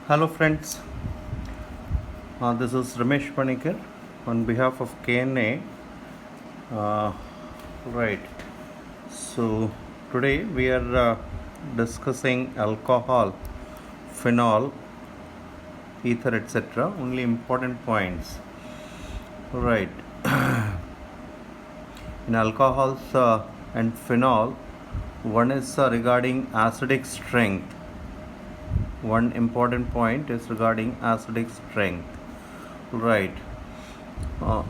Hello friends, this is Ramesh Panikar on behalf of KNA. Uh, right, so today we are discussing alcohol, phenol, ether, etc. Only important points. Right, in alcohols and phenol, one is regarding acidic strength. One important point is regarding acidic strength. Right. Uh,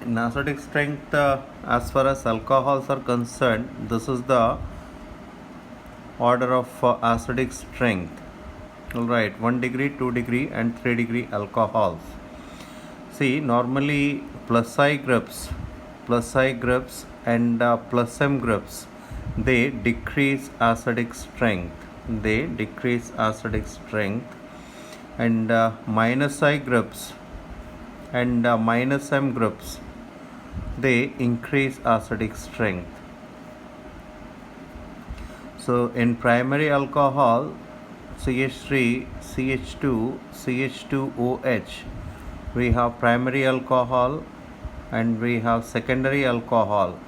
in acidic strength, as far as alcohols are concerned, this is the order of acidic strength. Alright, 1 degree, 2 degree, and 3 degree alcohols. See, normally plus I groups, and plus M groups, they decrease acidic strength. They decrease acidic strength, and minus I groups and minus M groups, they increase acidic strength. So in primary alcohol, CH3, CH2, CH2OH, we have primary alcohol and we have secondary alcohol.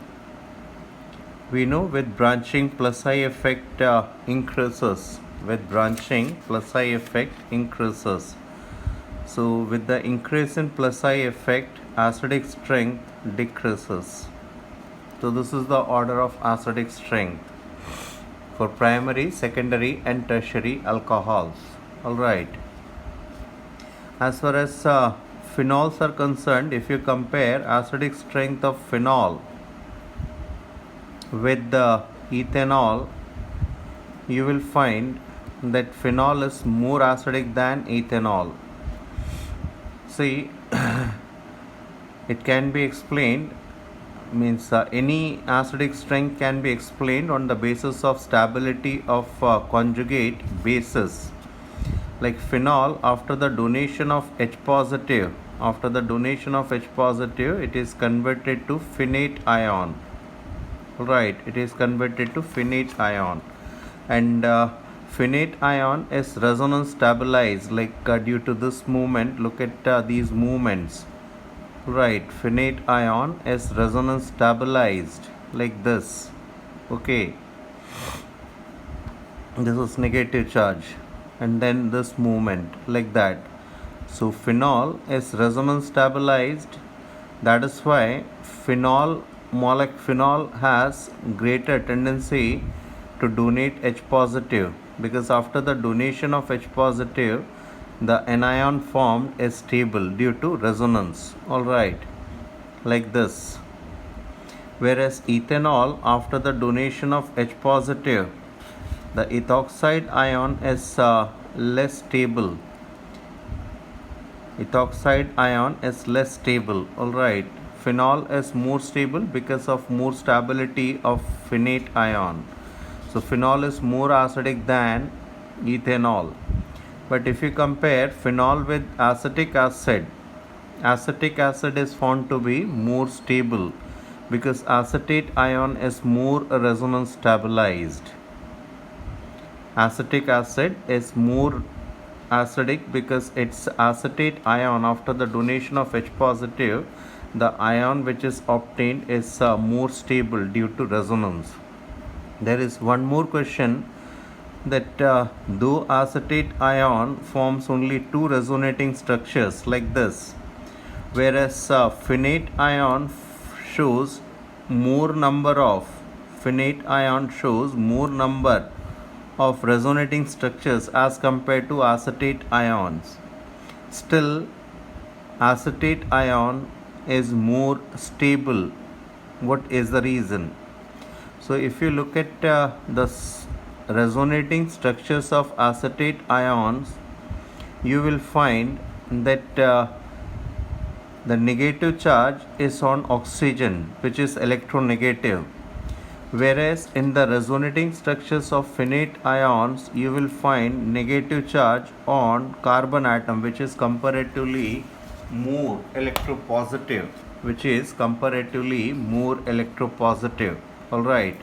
We know with branching plus I effect increases. With branching plus I effect increases. So with the increase in plus I effect, acidic strength decreases. So this is the order of acidic strength for primary, secondary, and tertiary alcohols. Alright. As far as phenols are concerned, if you compare acidic strength of phenol with the ethanol, you will find that phenol is more acidic than ethanol. See, it can be explained, means any acidic strength can be explained on the basis of stability of conjugate bases. Like phenol, after the donation of H positive, it is converted to phenate ion. Right, it is converted to phenate ion, and phenate ion is resonance stabilized, like due to this movement. Look at these movements. Right, phenate ion is resonance stabilized like this. Okay, this is negative charge, and then this movement like that. So phenol is resonance stabilized. That is why phenol has greater tendency to donate H positive, because after the donation of H positive, the anion formed is stable due to resonance. Alright, like this. Whereas ethanol, after the donation of H positive, the ethoxide ion is less stable. Alright, phenol is more stable because of more stability of phenate ion. So phenol is more acidic than ethanol. But if you compare phenol with acetic acid is found to be more stable, because acetate ion is more resonance stabilized. Acetic acid is more acidic because its acetate ion, after the donation of H positive, the ion which is obtained is more stable due to resonance. There is one more question, that though acetate ion forms only two resonating structures like this, whereas phenate ion shows more number of resonating structures as compared to acetate ions. Still, acetate ion is more stable. What is the reason? So if you look at the resonating structures of acetate ions, you will find that the negative charge is on oxygen, which is electronegative, whereas in the resonating structures of phenate ions, you will find negative charge on carbon atom, which is comparatively more electropositive. Alright.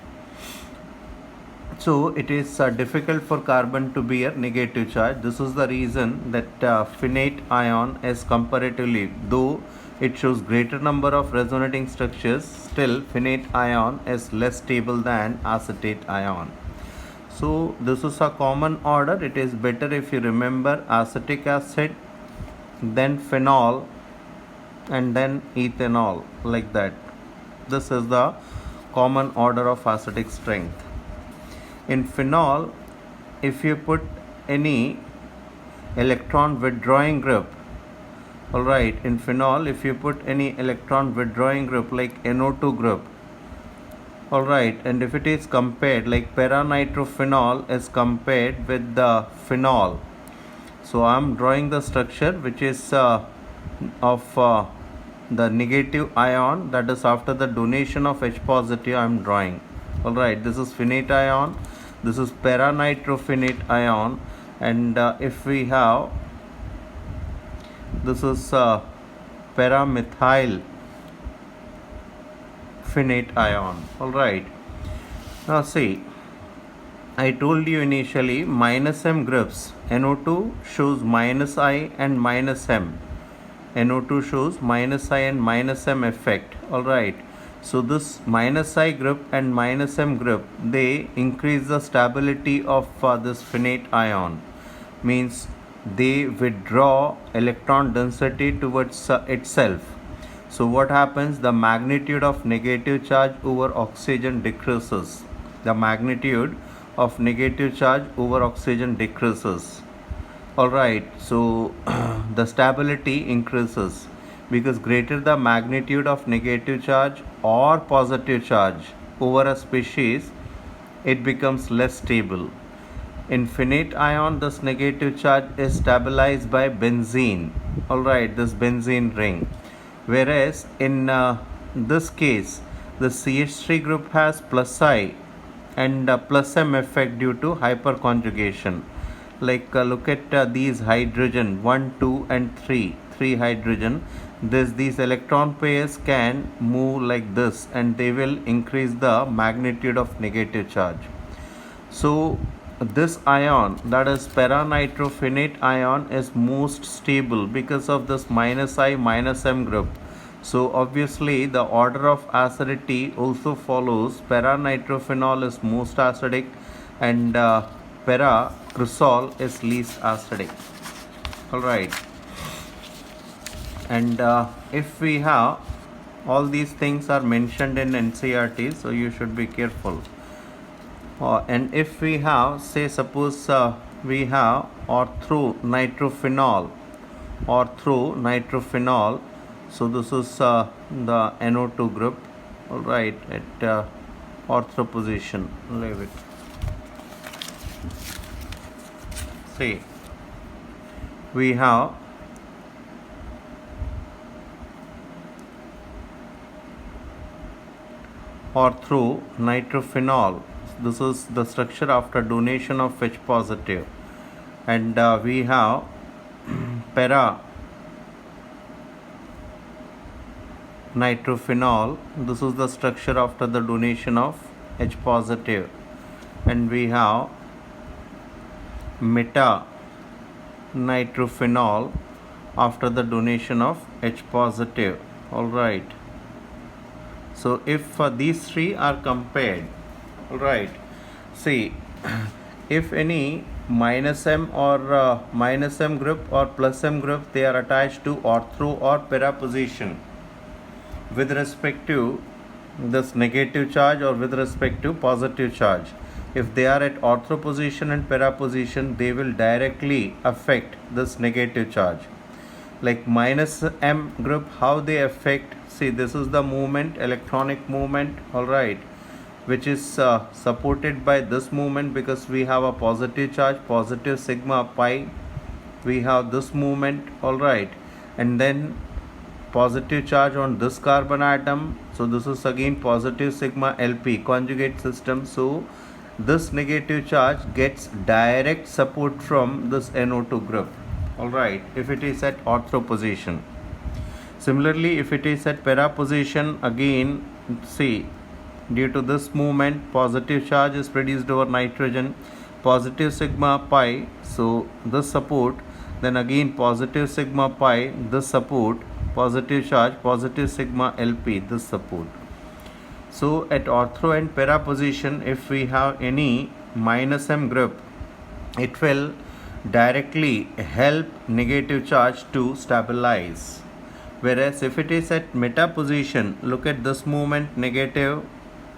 So it is difficult for carbon to bear negative charge. This is the reason that finite ion is comparatively, though it shows greater number of resonating structures, still finite ion is less stable than acetate ion. So this is a common order. It is better if you remember acetic acid, then phenol, and then ethanol, like that. This is the common order of acidic strength. In phenol, if you put any electron withdrawing group, alright, in phenol, if you put any electron withdrawing group like NO2 group, alright, and if it is compared, like para-nitrophenol is compared with the phenol. So I am drawing the structure which is of the negative ion, that is after the donation of H positive I am drawing. Alright, this is finite ion, this is para-nitrophenate ion, and if we have, this is para-methyl finite ion. Alright, now see, I told you initially minus M groups, NO2 shows minus I and minus M. NO2 shows minus I and minus M effect. Alright, so this minus I group and minus M group, they increase the stability of this finite ion, means they withdraw electron density towards itself. So what happens? The magnitude of negative charge over oxygen decreases. The magnitude of negative charge over oxygen decreases. Alright, so the stability increases, because greater the magnitude of negative charge or positive charge over a species, it becomes less stable. In finite ion, this negative charge is stabilized by benzene. Alright, this benzene ring. Whereas in this case, the CH3 group has plus I and plus M effect due to hyperconjugation. Like look at these hydrogen 1, 2 and 3 hydrogen. These electron pairs can move like this, and they will increase the magnitude of negative charge. So this ion, that is para-nitrophenate ion, is most stable because of this minus I minus M group. So obviously the order of acidity also follows. Para-nitrophenol is most acidic and para-cresol is least acidic. Alright, and if we have, all these things are mentioned in NCERT, so you should be careful. And if we have, say suppose we have orthonitrophenol, so this is the NO2 group. Alright, at ortho position, leave it. See, we have orthonitrophenol. This is the structure after donation of H positive, and we have para nitrophenol. This is the structure after the donation of H positive, and we have meta nitrophenol after the donation of H positive. Alright, so if these three are compared, alright, see, if any minus M or minus M group or plus M group, they are attached to ortho or para position with respect to this negative charge or with respect to positive charge. If they are at ortho position and para position, they will directly affect this negative charge. Like minus M group, how they affect? See, this is the movement, electronic movement, alright, which is supported by this movement, because we have a positive charge, positive sigma pi. We have this movement, alright, and then positive charge on this carbon atom. So this is again positive sigma LP, conjugate system. So this negative charge gets direct support from this NO2 group, alright, if it is at ortho position. Similarly, if it is at para position, again, see, Due to this movement, positive charge is produced over nitrogen, positive sigma pi, so this support, then again positive sigma pi, this support, positive charge, positive sigma Lp, this support. So at ortho and para position, if we have any minus M group, it will directly help negative charge to stabilize. Whereas if it is at meta position, look at this movement, negative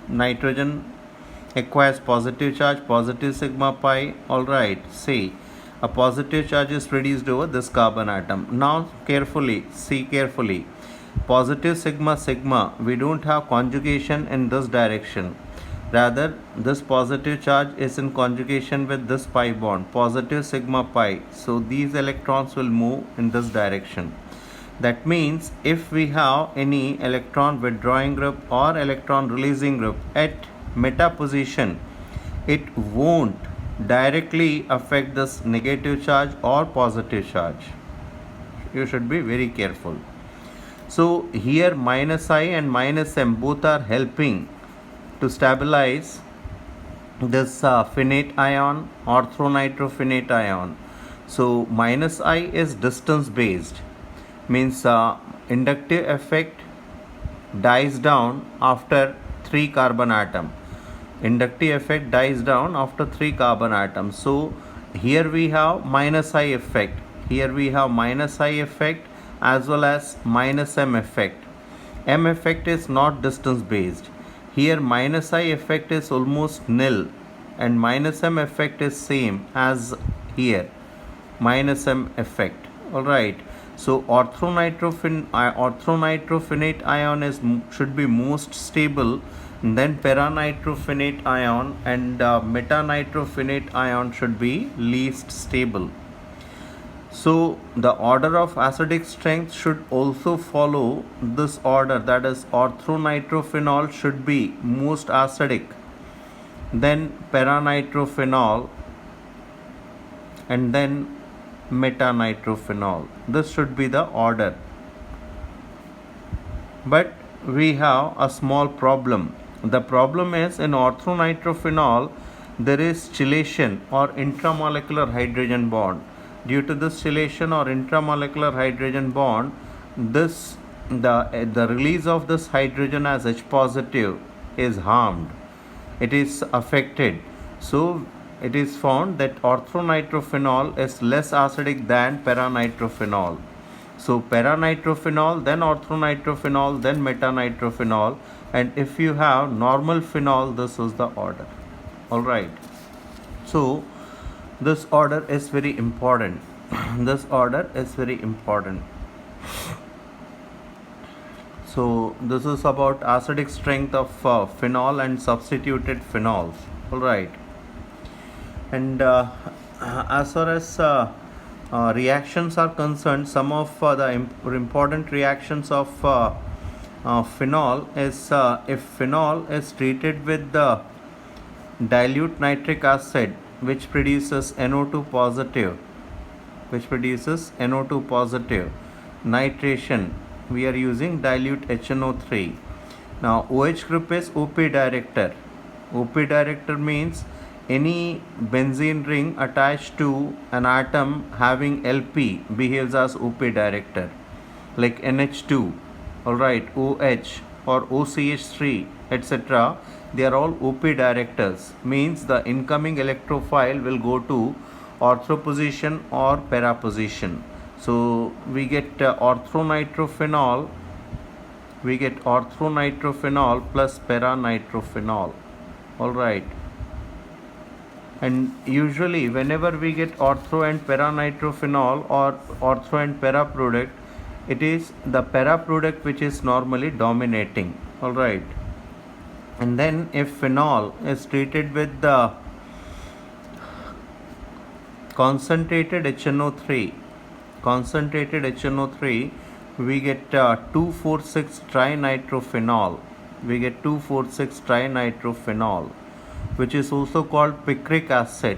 nitrogen acquires positive charge, positive sigma pi. Alright, see, a positive charge is produced over this carbon atom. Now carefully, see carefully, positive sigma sigma, we don't have conjugation in this direction. Rather, this positive charge is in conjugation with this pi bond, positive sigma pi. So these electrons will move in this direction. That means if we have any electron withdrawing group or electron releasing group at meta position, it won't directly affect this negative charge or positive charge. You should be very careful. So here minus I and minus M both are helping to stabilize this phenate ion, orthonitrophenate ion. So minus I is distance based, means inductive effect dies down after 3 carbon atom. Inductive effect dies down after 3 carbon atoms. So here we have minus I effect, here we have minus I effect as well as minus M effect. M effect is not distance based. Here minus I effect is almost nil and minus M effect is same as here, minus M effect. Alright, so orthonitrophenate ion should be most stable, then paranitrophenate ion and metanitrophenate ion should be least stable. So the order of acidic strength should also follow this order, that is orthonitrophenol should be most acidic, then paranitrophenol and then metanitrophenol. This should be the order. But we have a small problem. The problem is in orthonitrophenol there is chelation or intramolecular hydrogen bond. Due to this chelation or intramolecular hydrogen bond, the release of this hydrogen as H positive is harmed. It is affected. So it is found that orthonitrophenol is less acidic than paranitrophenol. So paranitrophenol, then orthonitrophenol, then metanitrophenol, and if you have normal phenol, this is the order. Alright. So this order is very important. This order is very important. So this is about acidic strength of phenol and substituted phenols. Alright. And as far as reactions are concerned, some of the important reactions of phenol is if phenol is treated with the dilute nitric acid, which produces NO2 positive, nitration, we are using dilute HNO3. Now OH group is OP director. OP director means any benzene ring attached to an atom having LP behaves as OP director, like NH2, alright, OH or OCH3, etc. They are all OP directors, means the incoming electrophile will go to ortho position or para position. So we get orthonitrophenol plus paranitrophenol. Alright. And usually whenever we get ortho and paranitrophenol or ortho and para product, it is the para product which is normally dominating. Alright. And then if phenol is treated with the concentrated HNO3, we get 2,4,6 trinitrophenol. Which is also called picric acid.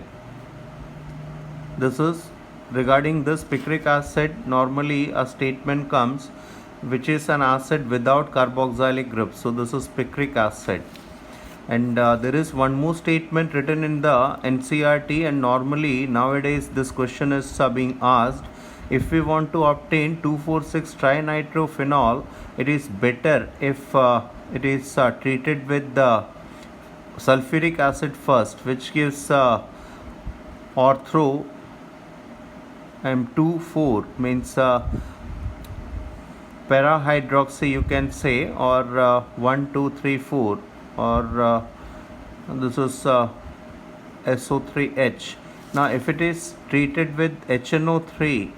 This is regarding this picric acid, normally a statement comes which is an acid without carboxylic group. So this is picric acid. And there is one more statement written in the NCERT, and normally nowadays this question is being asked. If we want to obtain 2,4,6 trinitrophenol, it is better if it is treated with the sulfuric acid first, which gives ortho M24, means para-hydroxy you can say, or 1, 2, 3, 4, or this is SO3H. Now if it is treated with HNO3,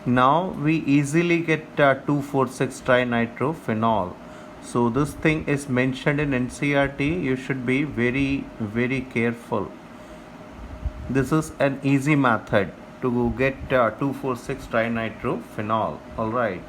now we easily get 2,4,6 trinitrophenol. So this thing is mentioned in NCERT. You should be very, very careful. This is an easy method to get 2,4,6 trinitrophenol. Alright.